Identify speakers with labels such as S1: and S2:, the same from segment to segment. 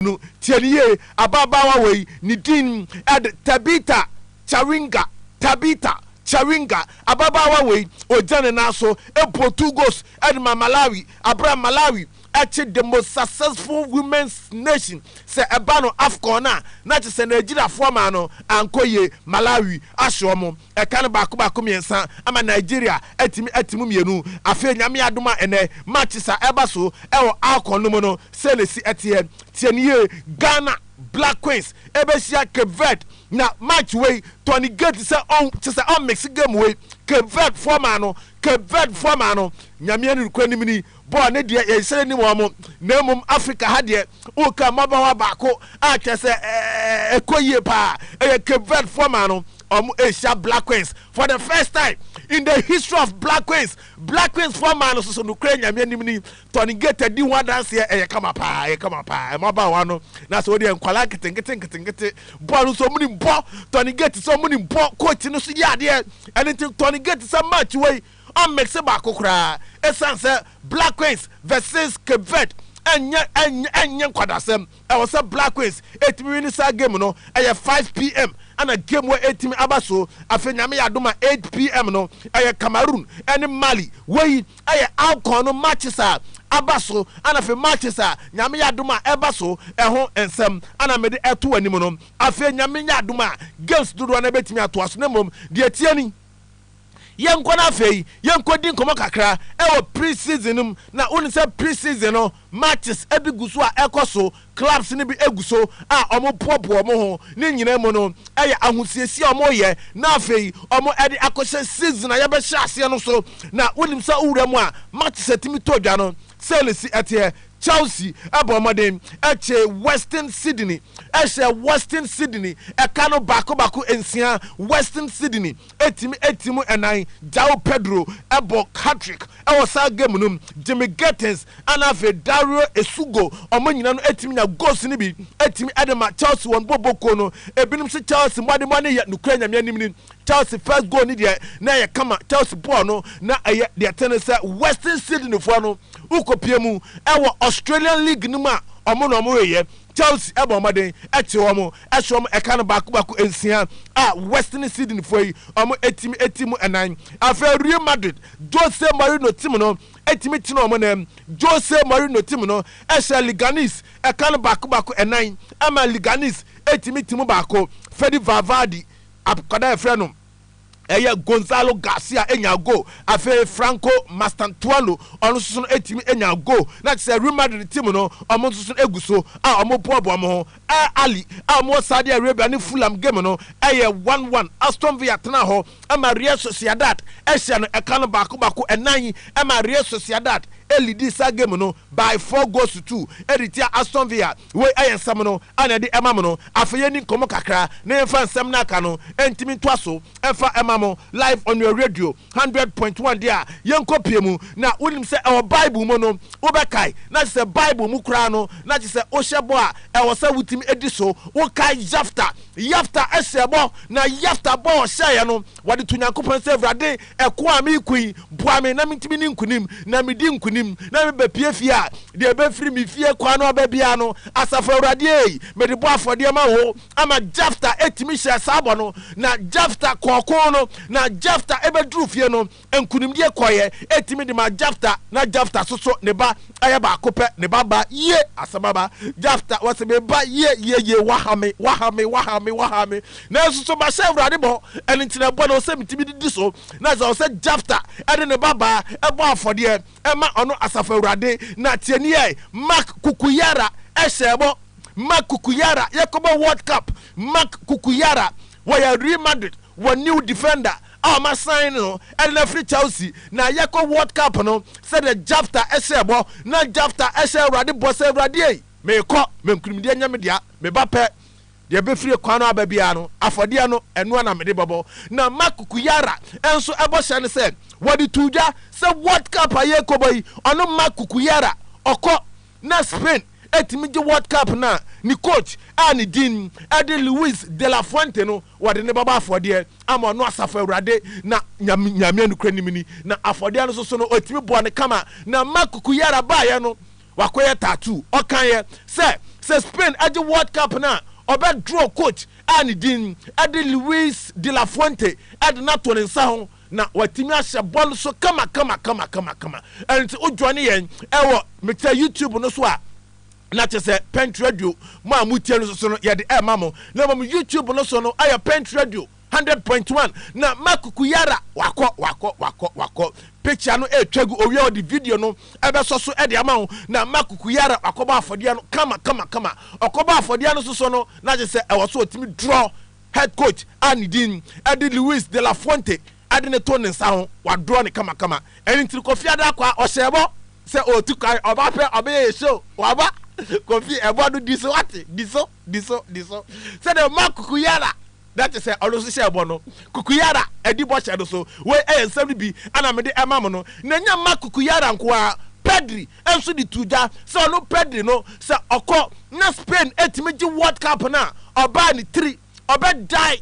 S1: no tieniye ababawa we ni din ed Tabita Charinga ababawa we ojane naso epo 2 goals edma Malawi Abraham Malawi actually the most successful women's nation se ebano Afcon na che se Nigeria forma no ankoye Malawi ahwomo e kan ba ko miensa ama Nigeria etimu mienu afa nyame adoma ene matches a ebaso ewo Afcon no no se le si etie tieniye Ghana Black Queens ebesia Cape Verde na match way Tony Gate se on Mexican way Cape Verde forma no nyame anu kwa nimini bo ne de ye sere ni mo na mum Africa ha de o ka mabawa baako a chese ekoyie pa Cape Verde forma no Asia Black Queens for the first time in the history of Black Queens forma no so no kra nyame nimini Tony Gate di ho dance ye kama pa mabawa no na so de nkwala ketenkete bo no so muni bo Tony Gate so muni bo coach no so ya de anything Tony Gate so match way on Mexico kra essence Black Queens versus Cape Verde enya kwadasem e was a Black Queens 8 minutes game no 5 p.m. and a game where 8 abaso afenyame yadoma 8 p.m. no Cameroon and Mali wey Afcon no matches abaso ana fe matches nyame yadoma ebaso eho ensem ana mede eto anim no afe nyame yadoma games dodo na betimi ato aso na mom de tiani yenko na fei yenko din komo kakra ewo pre-season na oni se pre-season no matches ebiguso a ekoso clubs ni bi eguso a omo popo omo ho ni nyina mu no ahosiesi omo ye na fei omo edi akose season ya be hye no so na oni se owura mu a matches atimi todwa no selesi etie Chelsea abomaden eche Western Sydney ekano bako ensia Western Sydney etimu enan Jao Pedro ebo hat-trick ewo sa game num Jimmy Gettins anafe Dario Esugo omanyina no etimi na goals ni bi etimi edema Chelsea won boboko no ebinum se Chelsea mwade ya nukra nyame anim ni Chelsea first goal ni de na ye kama Chelsea ball no na eye de tennis Western Sydney fo no ukopiemu ewo Australian League numa omo ye Chelsea abomaden eche omo ekano bako ensia Western Sydney foi omo etimu enan afa Real Madrid Jose Mourinho team no etimi tino omo nem Jose Mourinho team no Leganes ekano bako enan ama Leganes etimi timu bako Fede Valverde apkada efreno Gonzalo Garcia enya go afe Franco Mastantuano ono susun etimi enya go na se Real Madrid team no omo susun eguso omo bobo omo Ali omo Saudi Arabia ni Fulham game no 1-1 Aston Villa tena ho ama Real Sociedad no ekano bako enan ama Real Sociedad elidi sa game no by 4 goals to 2 editia Aston Villa we ayensam no ana de emam no afeye ni komo kakra na emfa nsam na aka no entimi twaso emfa emam live on your radio 100.1 there yenko piemu na unim se our Bible mo no obekai na se Bible mu kra no na se ohyebo a ewo sa wutimi ediso wo kai Yafta esebo na Yafta bo hye no wade tunyankopon se Awurade eko ami kuin boa me na mitimi ni nkunim na medi nkunim na me bepie fia de be firi mi fie kwa no babia no asafo Awurade me de bo afode ma wo ama Yafta etimi hye sabo no na Yafta kokon no na Yafta ebedru fie no enkunim de koye etimi de ma Yafta na Yafta soso ne ba ayaba akopɛ ne baba ye asababa Yafta wasebe ba ye wahame na soso ba hye Awurade bo entina bo no se mitimi di so na so Yafta ede ne baba ebo afode ema ono asafo Awurade na tienie Mark Kukuyara esebo Mark Kukuyara Yakobo World Cup Mark Kukuyara waya Real Madrid one new defender ma sign no and na free Chelsea na Yakobo World Cup no said the Yafta esebo na Yafta ese Awurade boss Awurade me ko me nkunimde nyame dia me bape de be free kwano ababia no afode no eno na mede bobo na Mark Kukuyara enso ebo hye ne se wadi tuja se World Cup Yakobo yi ono Mark Kukuyara oko na Spain etimi je World Cup na ni coach ani din ade Luis de la Fuente no wade ne baba afode ama no asafo Awurade na nyame anu kranimini na afode no so no otimi bo ne kama na Mark Kukuyara ba ye no wakoye tattoo okan ye se say Spain adi World Cup na obe draw coach ani din adi Luis de la Fuente adi na to ne nsa ho na watimi ahye ball so kama and o join yen ewo meta YouTube no so a na chese Pent Radio ma mutie no so no ye de e mamo na mamo YouTube no so no aya Pent Radio 100.1 na makukuyara wako picture no etwagu owie o the video no ebe so e de ama ho na makukuyara akoba afodie no kama akoba afodie no so no na chese e wo so otimi draw head coach Anidin Edi Luis de la Fuente adi ne to ne nsa ho wa draw ne kama eni ntiri Kofi ada kwa o shebo se o tu kai oba pe obe show waba Kofi ebo do diso ati diso se de makukuyara that is also share bono kukuyara edi bo share so we ensem bi ana me de emam no na nya makukuyara nko a Pedri enso di tuja se no Pedri no se okọ na Spain etime World Cup na oba ni 3 obe die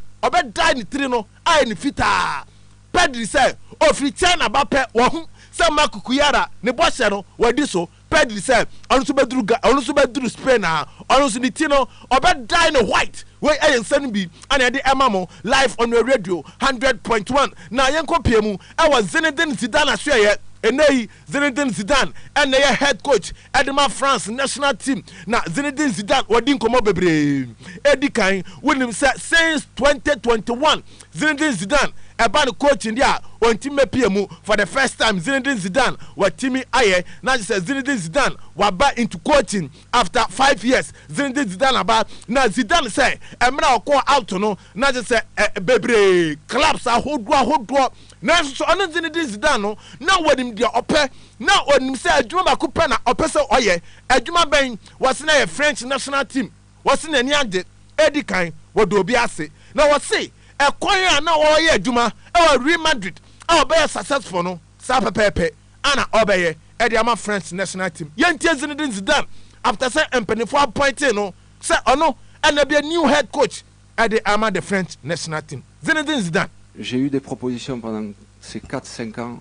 S1: ni 3 no ai ni fita Pedri se ofri China ba pe wo hu se makukuyara ne bo share no wadi so Pedri se onu so bedru Spain na onu so ni ti no obe die no white we ensem bi ana de emamo live on the radio 100.1 na yenko piemu e was Zinedine Zidane asye enei Zinedine Zidane and the head coach Edema France national team na Zinedine Zidane wadi nkomo bebre edi kan wonim say since 2021 Zinedine Zidane eba no coach ndia ontime piemu for the first time Zinedine Zidane watimi aye na say Zinedine Zidane waba into coaching after 5 years Zinedine Zidane aba na Zidane say emra okọ out no na say bebre clubs ahodo na so ono Zinedine Zidane no na wadim dia opɛ na onim say adwuma ba ko pɛ na opɛ sɛ ɔyɛ adwuma ben wase na French national team wase na ni ade edi kan wodo obi ase na wase ekwan na ɔyɛ adwuma e Real Madrid ɔbɛyɛ successful no sa pepepe ana ɔbɛyɛ edi ama French national team yentie Zinedine Zidane after say empenifo appointed no say ɔno and be a new head coach edi ama the French national team Zinedine Zidane.
S2: J'ai eu des propositions pendant ces 4-5 ans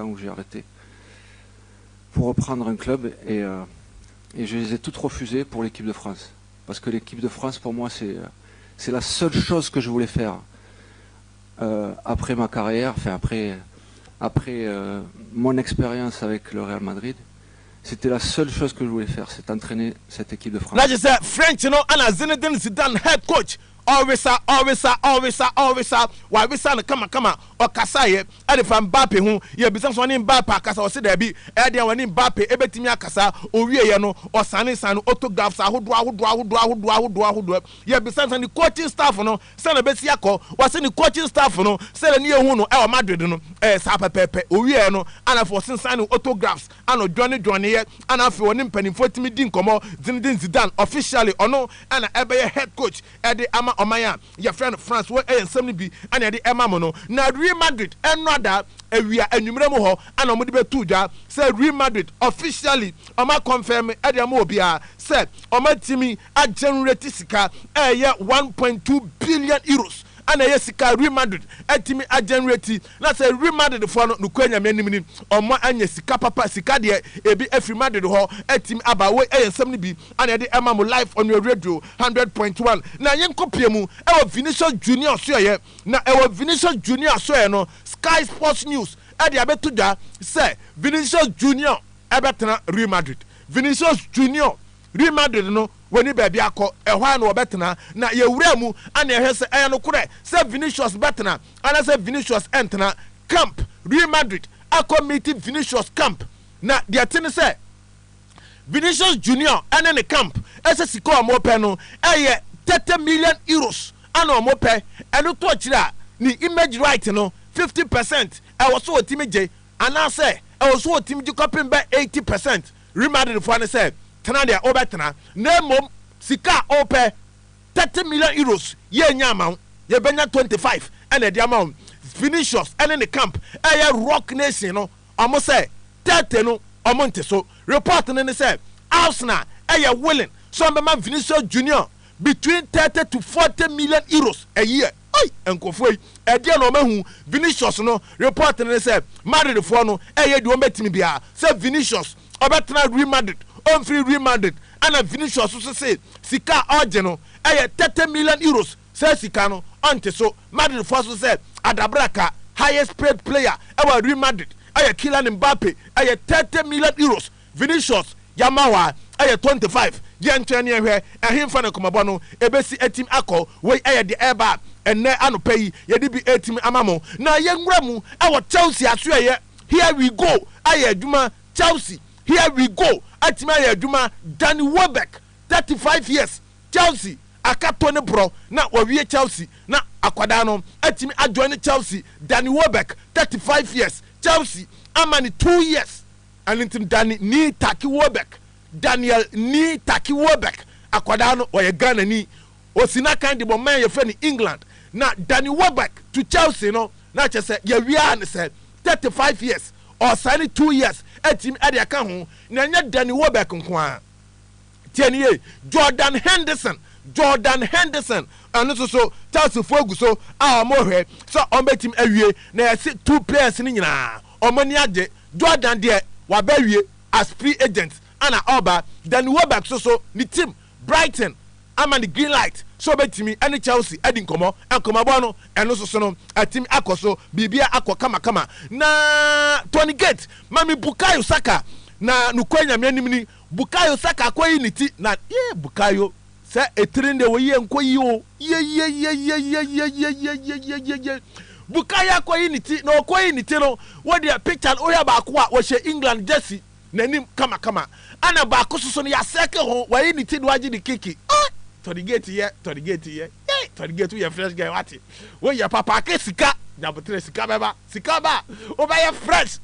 S2: où j'ai arrêté pour reprendre un club et je les ai toutes refusées pour l'équipe de France. Parce que l'équipe de France, pour moi, c'est la seule chose que je voulais faire après ma carrière, enfin après mon expérience avec le Real Madrid. C'était la seule chose que je voulais faire, c'est entraîner cette équipe de France.
S1: Là, je sais, French, you know, and Zinedine Zidane, head coach. Always na kama okasaye ade fa Mbappe hu ye bisa so ne Mbappe akasa o se da bi e de wani Mbappe ebetimi akasa owie ye no osane autographs ahodo ye bisa so ni coaching staff no se na besi akọ wase ni coaching staff no se na ne hu no e o Madrid no sa pepepe owie no ana for sensan autographs ana Johnny ye ana fe woni mpanimfo timi di nkomo Zinedine Zidane officially ono ana ebe head coach e de ama Omaya your friend France we ensem bi ana de emam no na Real Madrid enwada awia anwumre mu ho ana mo de betu dwa say Real Madrid officially oma confirm e de ma obia say oma timi a generate sika 1.2 billion euros ana yesika Real Madrid etimi a generate na say Real Madrid for no kwanya menim ni omo anya sika papa sika de ebi afri Madrid ho etimi aba we ensem ni bi ana de emam live on your radio 100.1 na yenkopie mu e Vinicius Junior so ye na e Vinicius Junior so ye no Sky Sports News e de abeto dwa say Vinicius Junior ebetena Real Madrid Vinicius Junior Real Madrid no woni baby akọ ehwa na obetena na yewura mu ana ehwese no kure say Vinicius betena ana say Vinicius entena camp Real Madrid akọ meet Vinicius camp na dia tin say Vinicius Junior ana ne camp ese sika mo pe no 30 million euros ana mo pe eno to kira ni image right no 50% e wo so otimi je ana say e wo so otimi je copying by 80% Real Madrid for ana say tena dia obetena na mom sika ope 30 million euros ye nyama ye benya 25 and the amount Vinicius and in the camp Rock Nation no omo say 30 no omo nte so report no say Arsenal willing so be man Vinicius Junior between 30 to 40 million euros a year oi enkofo e dia no mahu Vinicius no report no say Madrid for no de o betimi bia say Vinicius obetena Real Madrid on free Real Madrid ana Vinicius so say sika oje no 30 million euros say sika no onte so Madrid for so say Adabraka highest paid player Real Madrid Kylian Mbappe 30 million euros Vinicius Yamawa 25 yentwene ehwe ehemfa na komabo no ebesi etim akọ we the eba enne anopai yedi bi etim amamo na yenwura mu Chelsea aso here we go adwuma Chelsea here we go atima adwuma Danny Welbeck 35 years Chelsea akato ne bro na wawie Chelsea na akwada no atimi adjoin Chelsea Danny Welbeck 35 years Chelsea amani 2 years and intim Danny ni Taki Welbeck Daniel ni Taki Welbeck akwada no oye Ghana ni osina kan de bo man ye friend England na Danny Welbeck to Chelsea no na chese ye wia ne say 35 years or sign 2 years etim ade aka ho na nya Danny Welbeck nko tienie Jordan Henderson and so Chelsea fogu so mo hwe so on betim awie na yesi 2 players ni nyina omani age Jordan de wa ba wie as free agent ana oba Danny Welbeck so ni team Brighton ama the green light so betimi any Chelsea edi nkomo enkomabo no eno so no atim akoso bibia akọ kama na Tony Gate mami Bukayo Saka na nukwanya mianim ni Bukayo Saka akoyi niti na Bukayo se etirinde wo ye nkoyi o ye Bukayo akoyi niti na okoyi niti no wo de picture o ya ba ko a wo she England jersey nanim kama ana ba ko so no ya seke ho wo ye niti do agi di kiki Tony Gate ye Tony Gate we fresh guy wati wo ya papa ke sika jabotre sika ba obaye fresh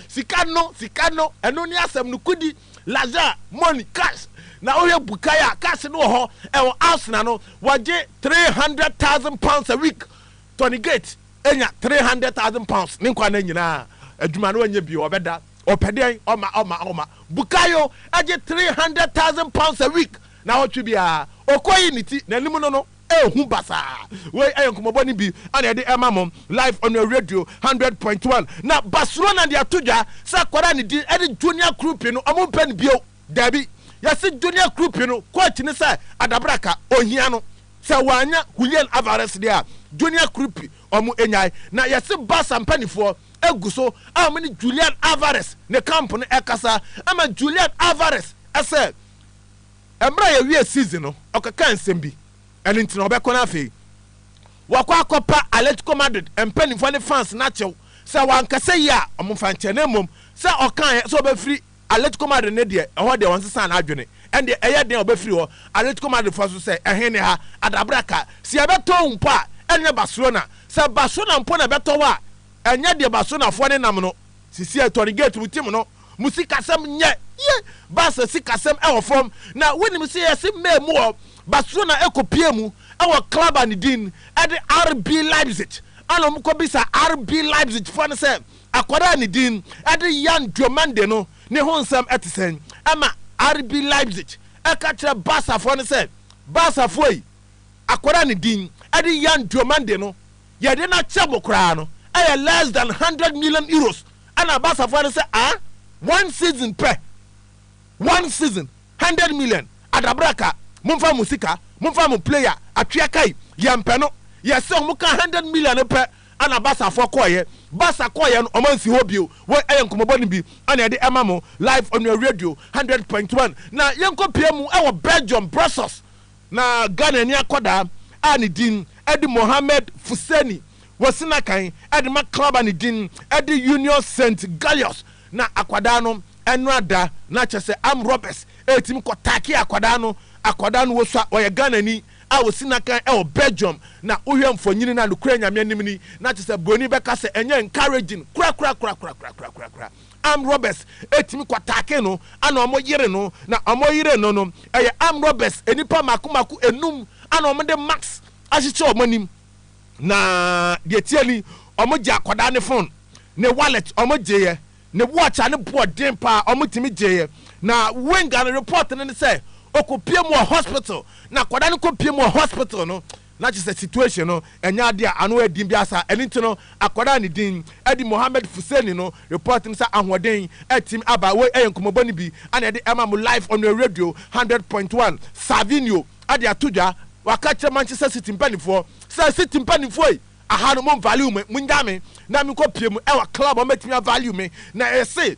S1: sika no eno ni asem no kudi laza money cash na oye Bukaya cash no ho e Arsenal no waje 300,000 pounds a week Tony Gate enya 300,000 pounds ni kwa na nyina adwuma no anya bi obeda opeden oma Bukayo aje 300,000 pounds a week na what bia okoyi niti na nimu no ehu basa we ayenkomobo ni bi ana de emamom live on your radio 100.1 na Barcelona de atodwa sa kwara ni di ede junior group no omo pen bio dabi yesi junior group no coach ni say Adabraka ohia no sa wanya Julian Alvarez dia junior group omo enyai na yesi Barca mpanifo eguso amani Julian Alvarez ne camp no ekasa ama Julian Alvarez ese Embra ye wie season no okaka nsem bi ene ntina obekọ na afi wakọ akopa Atletico Madrid empanifo ne fans na chew se wankasa yi a omfa nche na mom se okan so obefiri Atletico Madrid ne de ho de wonsesa na adwene ende eye de obefiri ho Atletico Madrid fo so se ehene ha Adabraka si abeto mpo a enye Barcelona se Barcelona mpo na beto wa enye de Barcelona fo ne nam no sisi Tony Gate mu team no musika sem nye Barca sika sem e wo form na wenim se yesi memu Barcelona ekopie mu e wo club ani din e de RB Leipzig ana mu ko bisa RB Leipzig fo ne se akwara ni din e de Jan Diomande no ne honsam etisen ama RB Leipzig e ka kire Barca fo ne se Barca fo yi akwara ni din e de Jan Diomande no ye de na chabo kra no e less than 100 million euros ana Barca fo ne se one season 100 million Adabraka mumfa musika mumfa mu player atwea kai yempe no yese omuka 100 million pe ana Barca fo koye no omansi hobio wo eyenkomobo ni bi ana de emamo live on your radio 100.1 na yenko piemu e wo Belgium Brussels na Ghana ni akoda ani din Edi Mohamed Fuseni wasina kan Edi ma club ani din Edi Union Saint Gallios na akwada no enrada na chese Roberts etim ko taki akwada no wo so oye Ghana ni a wosina kan e Belgium na ohwem fonyini na nukura nyame nimni na chese broni beka se enye encouraging kura Roberts etim ko taki no ana omo yire no na omo yire no eye Roberts enipa makumaku enum ana omo de max achiche omonim na de tiani omo ja akwada ne phone ne wallet omo jeye ne watch ane board den pa omutimi jeye na wenga report ne say okopie mu hospital na kwada ne kopie mu hospital no na just a situation no enya dia ano edim biasa enti no akwada ne din edi Mohammed Fuseni no reporting sa ahoden etim aba we enkomoboni bi ana de ema mo live on the radio 100.1 Savinio ade atodwa waka kire Manchester City mpanifo say City mpanifo yi aha no mo value me mundame na me ko piem e wa club o metimi value me na e say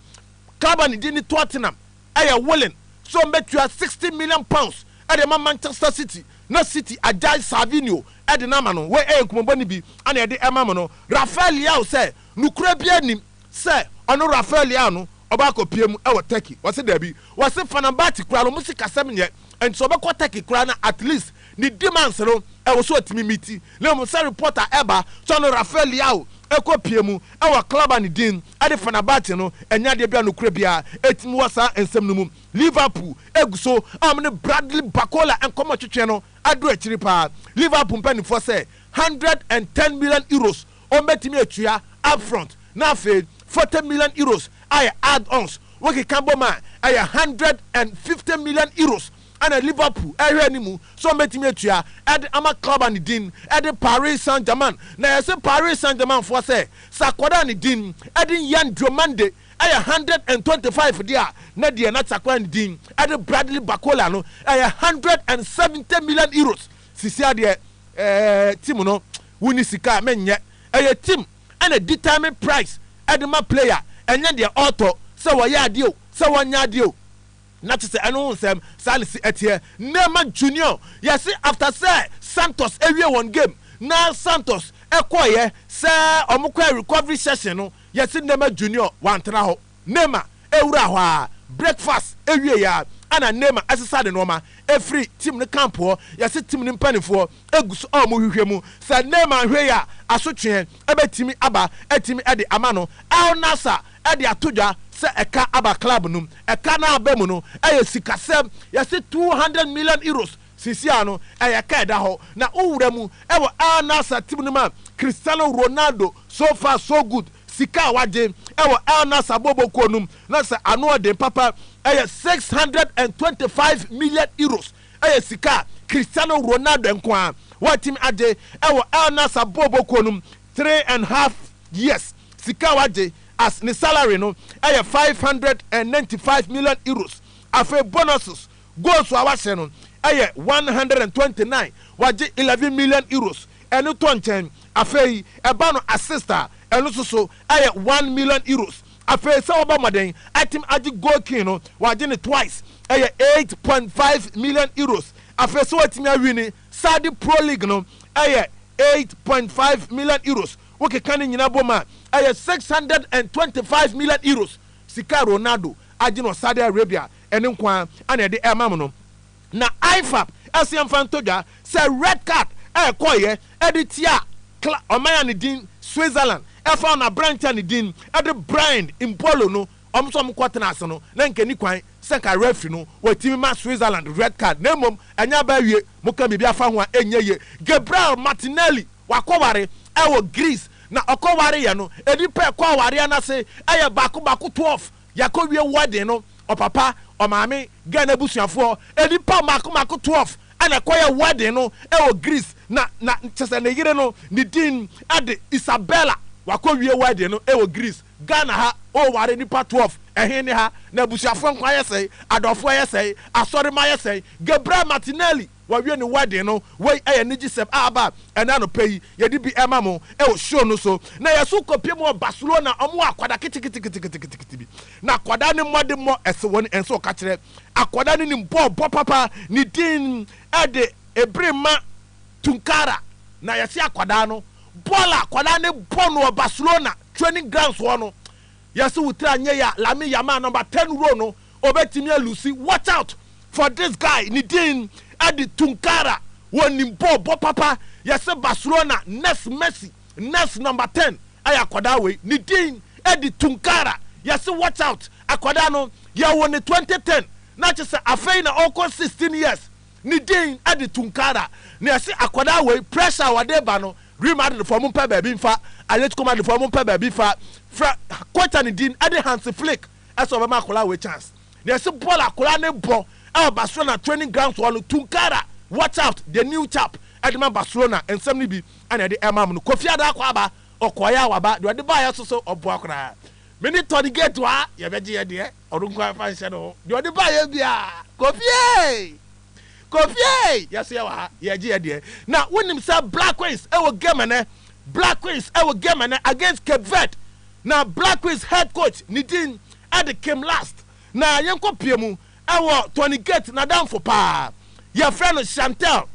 S1: club ne din ni Tottenham e willing so metua 60 million pounds e de Manchester City na City ajai Savinio e de na ma no we enkomoboni bi ana e de ema mo no Rafael Leao say nukura bia nim say ono Rafael Leao no oba ko piem e wo Turkey wo se da bi wo se Fenerbahce kura no musika sem nye and so be ko Turkey kura na at least ni demands no e wo so atimi miti na mo say reporter eba so no Rafael Leao e ko piemu e wo club ani din e de Fenerbahce no enya de bia no kura bia etimi wasa ensem no mu Liverpool eguso amne Bradley Bacola enkomo twetwe no ado akiri pa Liverpool mpani for say 110 million euros o metimi atua up front na fe 40 million euros ay add-ons we can ma ay 150 million euros and Liverpool ehwe ni mu so metimi atua ed ama club and din ed Paris Saint-Germain na yese Paris Saint-Germain for say sakoda ni din ed Yan Diomande ay 125 dia na dia na sakoda ni din ed Bradley Bacola no ay 170 million euros sisia dia team no wuni sika menye ay team and a determined price ed ma player enya dia auto se wo ya ade o se wo nya ade o na to say eno nsem salisi etie Neymar Junior yes after say Santos ewie one game na Santos ekoye say omukwa recovery session no yes Neymar Junior wantra ho Neymar ewura ho a breakfast ewie ya ana Neymar asesa de noma every team ne camp ho yes team ne mpanifo eguso o mo hwehwe mu say Neymar hwe ya asotwe ebetimi aba etimi ede amano Al Nassr ede atodwa se eka aba club num eka na abemu no eye sikasem yesi 200 million euros sisia no eye ka da ho na owura mu ewo Al Nassr team no ma Cristiano Ronaldo so far so good sika waje ewo Al Nassr bobo konum na se ano de papa eye 625 million euros eye sika Cristiano Ronaldo enko what team aje ewo Al Nassr bobo konum 3.5 years sika waje as the salary no 595 million euros afa bonuses goals wa wase no 129 waje 11 million euros eno tonchen afa yi eba no assistant eno so 1 million euros afa se oba moden atim agi goal king no waje ne twice 8.5 million euros afa se watimi awini Saudi Pro League no 8.5 million euros woke kan nyina boma 625 million euros sika Ronaldo agino Saudi Arabia ene nkwa ana de emam no na IFAB asiam fantoja say red card koye editia omaya ne din Switzerland fa na branch ne din ede Brian Impolo no omsom kwatena ase no na nkani kwan senka referee no watimi ma Switzerland red card na mom anya ba wie muka bibia fa ho enye Gabriel Martinelli wakoware ewo Greece na okoware ye no edipa ekoware na se eye bako 12 yakowie wedding no opapa omame Ghana busuafo edipa mako 12 ana koye wedding no ewo Greece na chese ne yire no ni din ade Isabella wakowie wedding no ewo Greece Ghana ha o ware nipa 12 ehene ha na busuafo nkwa yesei adofo yesei asori ma yesei Gabriel Martinelli wawie ni wedding no we eye nigi sep aba ena no pay ye di bi ema mo e o show no so na yesu kopie mo Barcelona omo akwada kitikiti bi na akwada ni mode mo ese woni enso ka kire akwada ni mbo papa ni din ede ebrema tunkara na yesi akwada no bola akwada ni bono Barcelona training grounds wono yesi wutra nye ya Lami Yamal number 10 row no obetimi alusi watch out for this guy ni din adi tunkara wonimbo papa yese Barcelona next Messi next number 10 aya akwada we ni din adi tunkara yese watch out akwada no ya woni 2010 na chese afei na oko 16 years ni din adi tunkara na yese akwada we pressure wade ba no Real Madrid for mumpa baby mfa Atletico Madrid for mumpa baby fa quarter ni din adi Hansi Flick eso be ma akwala we chance na yese ball akwala ne bo Barcelona training grounds one tunkara watch out the new chap edema Barcelona ensem ni bi ana de emam no Kofi Ada akwa aba okoya waba de ba ya so obo akra mini Tony Gate wa ye beje ye de orunkwa fa nse no de ba ya bia Kofi yes ya wa ye je ye de na wonim say Black Queens e wo game ne against Cape Verde na Black Queens head coach Nidin at came last na yenko piemu e wo Tony Gate na down for pa your friend Chantel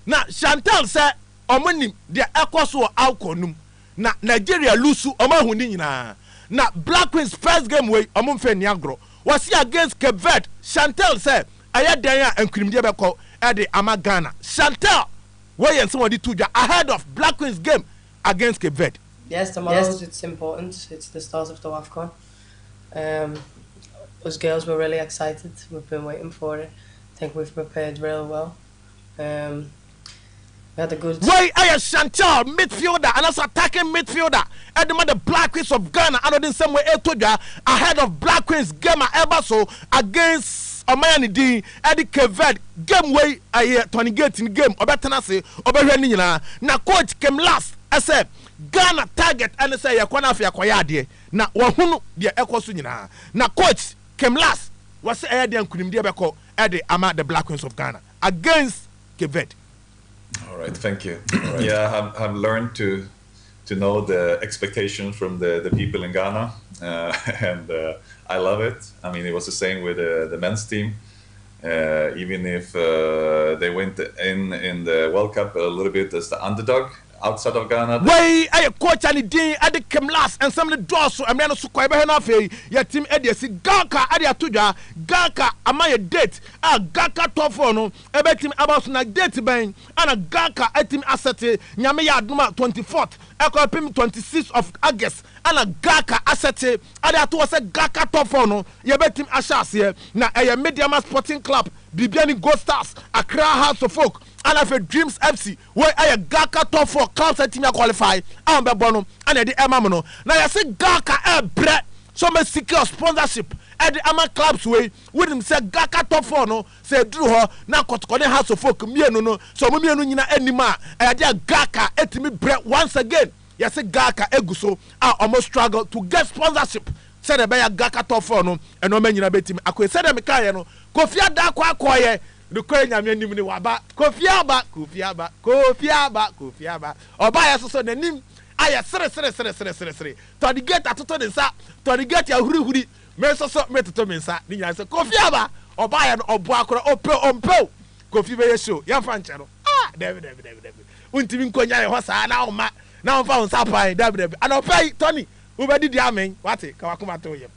S1: na Chantel say omonim de ekoso alkonum na Nigeria lose omahu ni nyina na Black Queens first game way omomfe niagro was against Cape Verde Chantel say aya dan a enkunimde beko e de Ghana Chantel where and somebody to ahead of Black Queens game against Cape Verde.
S3: Yes, tomorrow it's important. It's the start of the AFCON. Us girls were really excited. We've been waiting for it. I think we've prepared real well. We had a good.
S1: Why I Chantal midfielder and also attacking midfielder. And the Black Queens of Ghana and in some way ahead of Black Queens game ever so against Omayani Dean Eddie Cape Verde game way I Tony Gate in game obetana say obehwe ni nyina na coach came last I said Ghana target and say yakwana afia kwaya de na wahunu de ekoso nyina na coach came last was say de ankunim de beko Eddie ama the Black Queens of Ghana against Cape Verde.
S4: All right, thank you. Right. Yeah, I've learned to know the expectations from the people in Ghana, and I love it. I mean, it was the same with the men's team. Even if they went in the World Cup a little bit as the underdog outside of Ghana.
S1: Why I coach and the at the came last and some of the doors so I'm not so quite your team Eddie si Gaka Adia Tuja Gaka amaya date Gaka top for no ebe team about na date ben and a Gaka team asset nyame ya aduma 24th Ekopim 26th of August and a Gaka asset Adia to was a Gaka top for no your team ashas here na a Mediama Sporting Club Bibiani Gold Stars Accra House of Folk and I Dreams FC where I Gaka top 4 clubs team qualify and be bono and the Emamano now I say Gaka bread so me secure sponsorship at the Ama clubs way with him say Gaka top 4 no say drew her now Kotkone House of Folk me no so me no nyina anima I dey Gaka etimi bread once again yes say Gaka eguso I almost struggle to get sponsorship said the Gaka top 4 no and no man nyina betim akwe said me kai no Kofi Ada akoye the coin nyame nim ni waba Kofi Aba oba ya so na nim aya sere to the gate atoto de sa to the gate ya huri me so metoto me nsa ni nya se Kofi Aba oba ya no obo akora ompe Kofi be show ya fa nche no David untimi nkonya ye ho sa na oma na on fa on sa pan David anopai Tony ubedi di amen wate ka wakoma to ye